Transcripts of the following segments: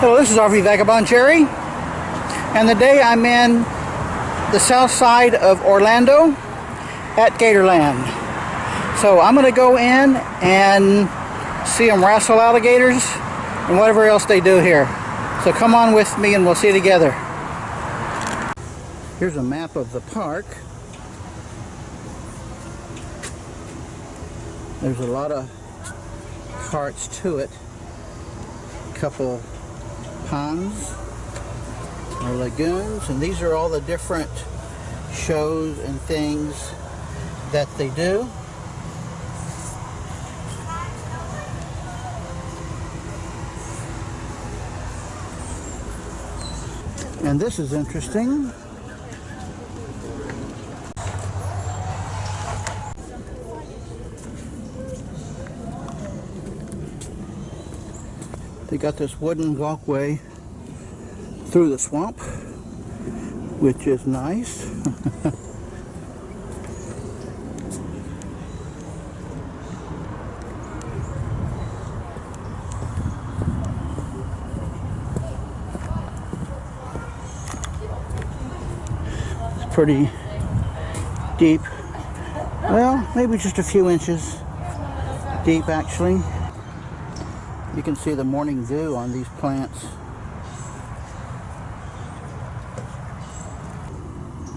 Hello, this is RV Vagabond Jerry, and today I'm in the south side of Orlando at Gatorland. So I'm going to go in and see them wrestle alligators and whatever else they do here. So come on with me and we'll see together. Here's a map of the park. There's a lot of parts to it. A couple ponds or lagoons, and these are all the different shows and things that they do. And this is interesting. They got this wooden walkway through the swamp, which is nice. It's pretty deep. Well, maybe just a few inches deep actually. You can see the morning dew on these plants.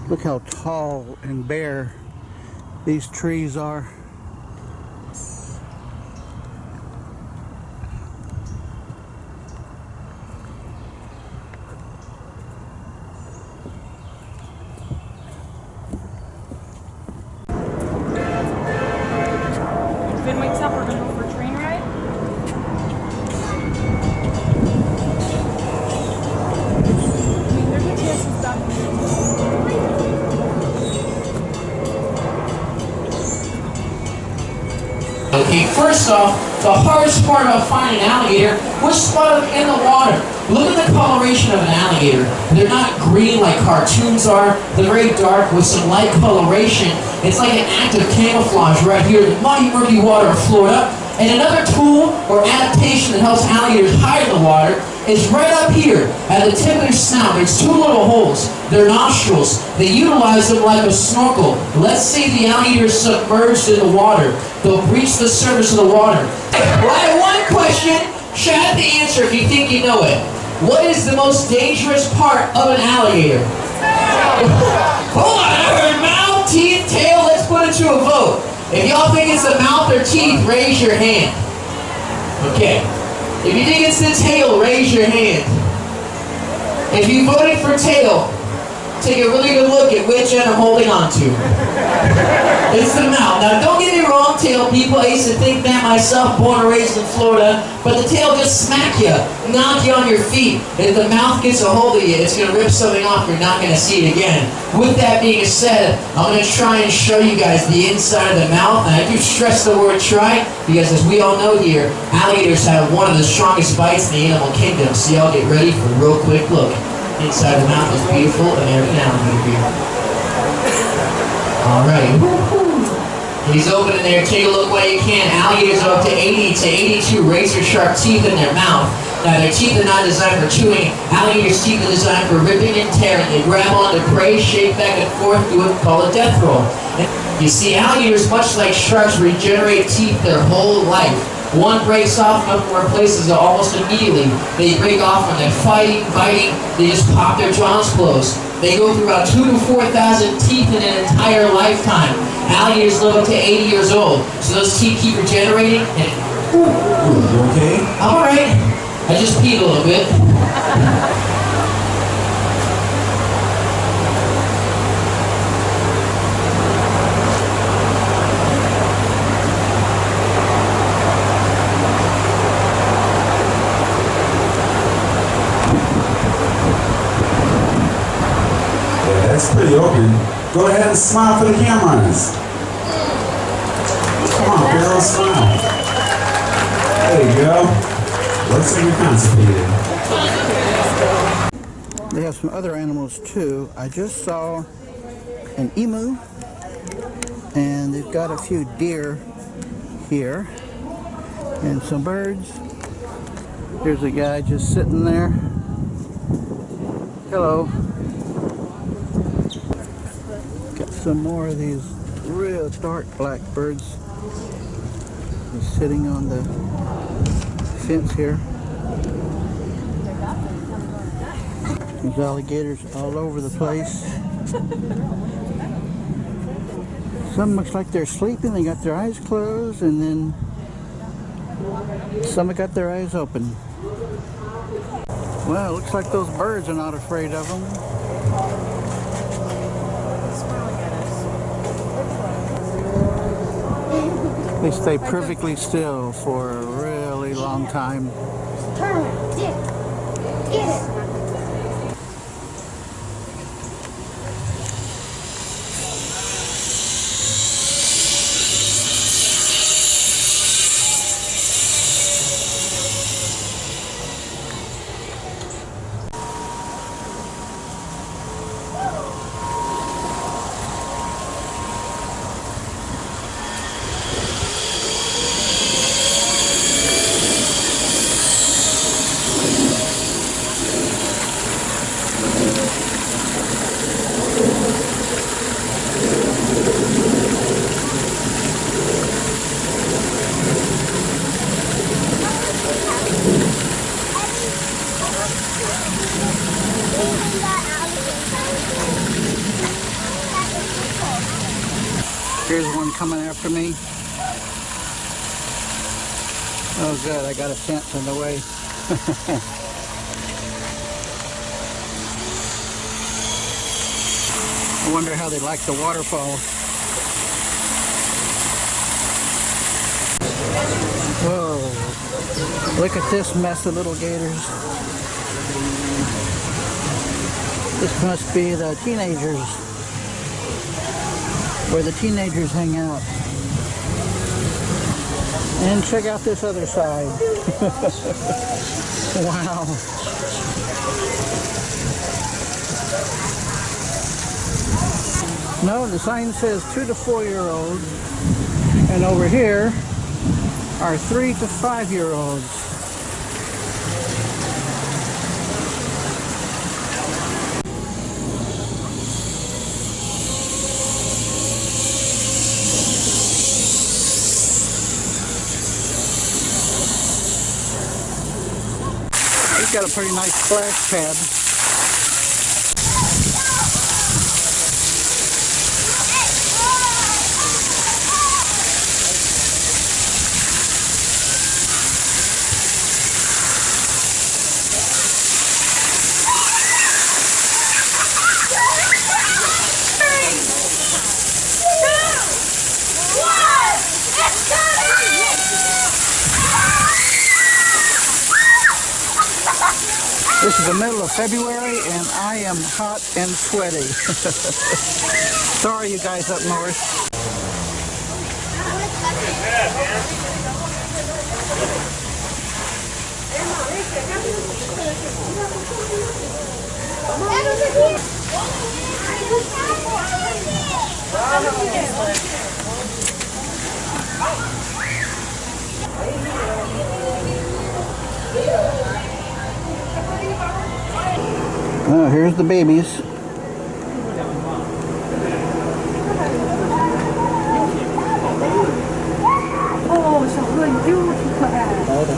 Look how tall and bare these trees are. Been wakes up, we're gonna go for a train ride. I mean, there's a chance it's done. Okay, first off, the hardest part about finding an alligator was spot them in the water. Look at the coloration of an alligator. They're not green like cartoons are. They're very dark with some light coloration. It's like an act of camouflage right here in the muddy, murky water of Florida. And another tool or adaptation that helps alligators hide in the water is right up here at the tip of their snout. There's two little holes. They're nostrils. They utilize them like a snorkel. Let's say the alligator is submerged in the water. They'll breach the surface of the water. Well, I have one question. Chat the answer if you think you know it. What is the most dangerous part of an alligator? Hold on, I heard mouth, teeth, tail. Let's put it to a vote. If y'all think it's the mouth or teeth, raise your hand. Okay. If you think it's the tail, raise your hand. If you voted for tail, take a really good look at which end I'm holding on to. It's the mouth. Now, don't get me wrong, tail people. I used to think that myself, born and raised in Florida. But the tail just smack you, knock you on your feet. And if the mouth gets a hold of you, it's going to rip something off. You're not going to see it again. With that being said, I'm going to try and show you guys the inside of the mouth. And I do stress the word try, because as we all know here, alligators have one of the strongest bites in the animal kingdom. So y'all get ready for a real quick look. Inside the mouth is beautiful American alligator. Alright. He's opening there. Take a look while you can. Alligators are up to 80 to 82 razor sharp teeth in their mouth. Now their teeth are not designed for chewing. Alligators' teeth are designed for ripping and tearing. They grab onto prey, shake back and forth, do what we call a death roll. And you see, alligators, much like sharks, regenerate teeth their whole life. One breaks off, another one replaces it almost immediately. They break off when they're fighting, biting, they just pop their jaws closed. They go through about 2,000 to 4,000 teeth in an entire lifetime. Alligators live up to 80 years old, so those teeth keep regenerating. And you okay? I'm alright. I just peed a little bit. That's pretty open. Go ahead and smile for the cameras. Come on, girl, smile. There you go. Looks like you're constipated. They have some other animals too. I just saw an emu, and they've got a few deer here, and some birds. Here's a guy just sitting there. Hello. Got some more of these real dark blackbirds. He's sitting on the fence here. There's alligators all over the place. Some looks like they're sleeping. They got their eyes closed, and then some have got their eyes open. Well, it looks like those birds are not afraid of them. They stay perfectly still for a really long time. Turn, dip, get it. Here's one coming after me. Oh good, I got a fence in the way. I wonder how they like the waterfall. Whoa, look at this mess of little gators. This must be the teenagers, where the teenagers hang out. And check out this other side. Wow. No, the sign says 2 to 4-year-olds, and over here are 3 to 5-year-olds. He's got a pretty nice splash pad. This is the middle of February and I am hot and sweaty. Sorry you guys up north. Oh, here's the babies.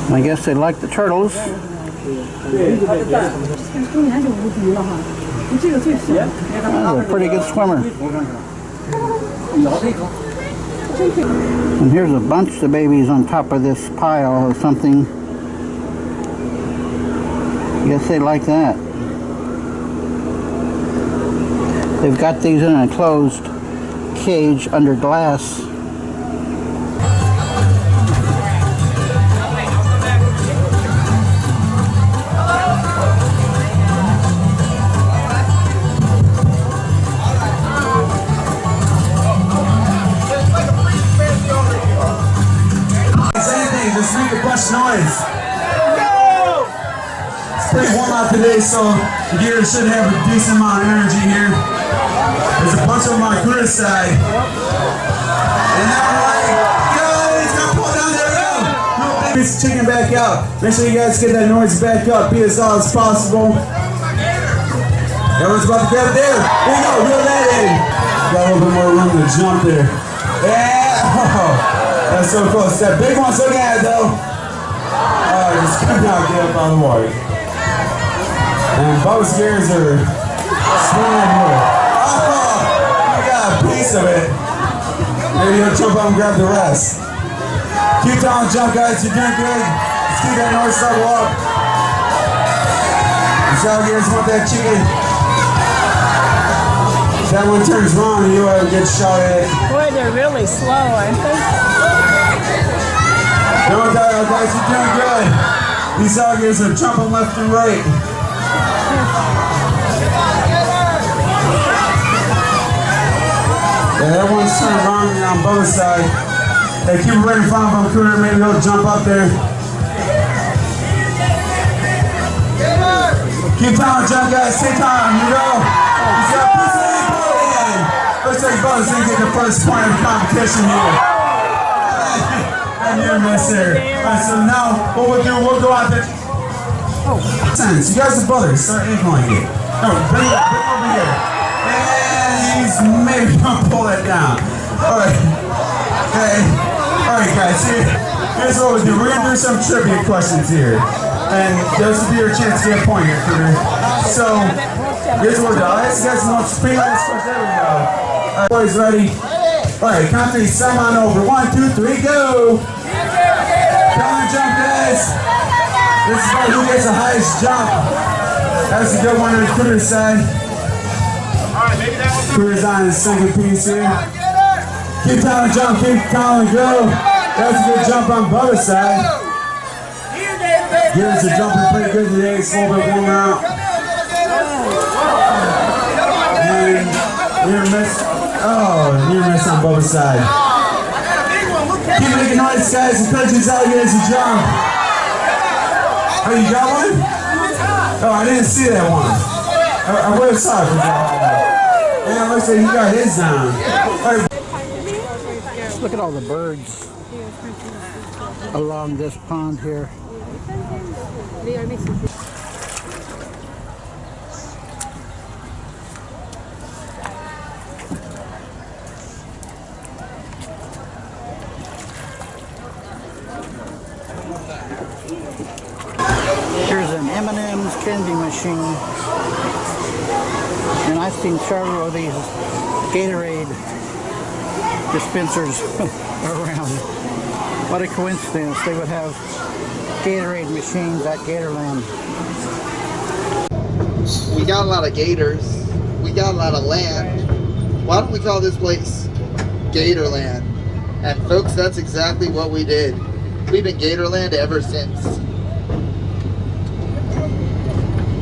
I guess they like the turtles. Oh, they're a pretty good swimmer. And here's a bunch of babies on top of this pile or something. I guess they like that. They've got these in a closed cage under glass. Just make a bunch of noise. It's pretty warm out today, so the gear should have a decent amount of energy here. There's a bunch of them on Chris' side. And now I'm like, yo, he's gonna pull down there, go! This chicken back out. Make sure you guys get that noise back up. Be as loud as possible. Everyone's about to grab it there. There you go. Reel that in. Got a little bit more room to jump there. Yeah. Oh, that's so close. That big one's looking at it though. Oh, just could not get up out of the water. And both gears are swinging here. Oh, I got a piece of it. Maybe you'll jump up and grab the rest. Keep down, jump, guys. You're doing good. Let's keep that noise level up. These alligators want that chicken. If that one turns wrong, you get shot at. Boy, they're really slow, aren't they? Don't die, guys. You're doing good. These alligators are jumping left and right. Yeah, that one's turning wrong on both sides. Hey, keep it right in front of him, Cooter. Maybe he'll jump up there. Keep time, jump, guys. Take time. You go. He's got pussy in the boat in. Looks like Buzz didn't get the first point of the competition here. And you're miss there. Alright, so now what we'll do, we'll go out there. Oh, sense. You guys are brothers. Start ankling it. No, bring it over here. And he's maybe gonna pull that down. Alright. Okay. Alright guys, here's what we'll do. We're gonna do some trivia questions here. And this will be your chance to get a point here, Cooter. So, here's what we'll do. I'll ask you guys the most famous question. There we go. Alright, boys, ready? Alright, count three, sum on over. 1, 2, 3, go! Come on, jump, guys! This is about who gets the highest jump. That's a good one on Cooter's side. Cooter's on his second piece here. Keep counting, jump, keep counting, go. That's a good jump on Bubba's side. Gears are jumping pretty good today. It's a little bit warmer out. And near miss. Oh, near miss on Bubba's side. Keep making noise, guys. Encourage these alligators to jump. Oh, you got one? Oh, I didn't see that one. I would have saw it for that. Yeah, it looks like he got his down. All right. Look at all the birds along this pond here. Here's an M&M's candy machine, and I've seen several of these Gatorade dispensers around. What a coincidence, they would have Gatorade machines at Gatorland. We got a lot of gators, we got a lot of land. Why don't we call this place Gatorland? And folks, that's exactly what we did. We've been Gatorland ever since.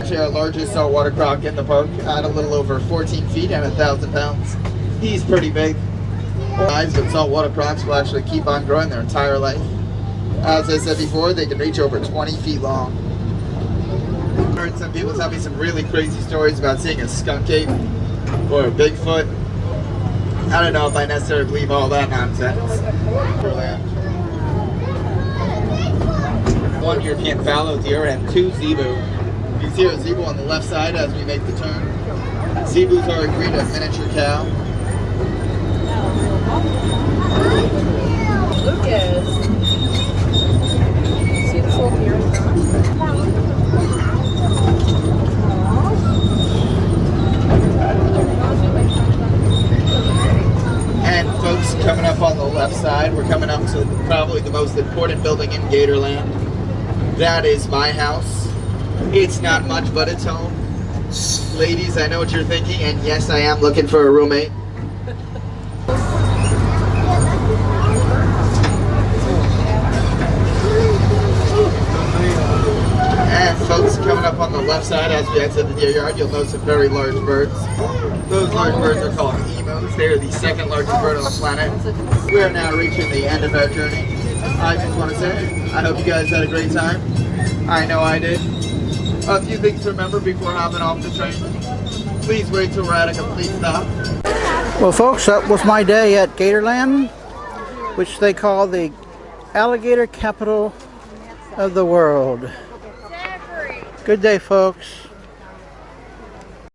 Actually, our largest saltwater croc in the park at a little over 14 feet and 1,000 pounds. He's pretty big. But saltwater crocs will actually keep on growing their entire life. As I said before, they can reach over 20 feet long. I've heard some people tell me some really crazy stories about seeing a skunk ape or a Bigfoot. I don't know if I necessarily believe all that nonsense. One European fallow deer and 2 zebu. You see a zebu on the left side as we make the turn. Zebus are a breed of miniature cow. Lucas. See this little deer in front? And folks, coming up on the left side, we're coming up to probably the most important building in Gatorland. That is my house. It's not much, but it's home. Ladies, I know what you're thinking, and yes, I am looking for a roommate. And folks, coming up on the left side as we exit the deer yard, you'll notice some very large birds. Those large birds are called emus. They are the second largest bird on the planet. We are now reaching the end of our journey. I just want to say, I hope you guys had a great time. I know I did. A few things to remember before hopping off the train. Please wait till we're at a complete stop. Well folks, that was my day at Gatorland, which they call the Alligator Capital of the world. Good day, folks.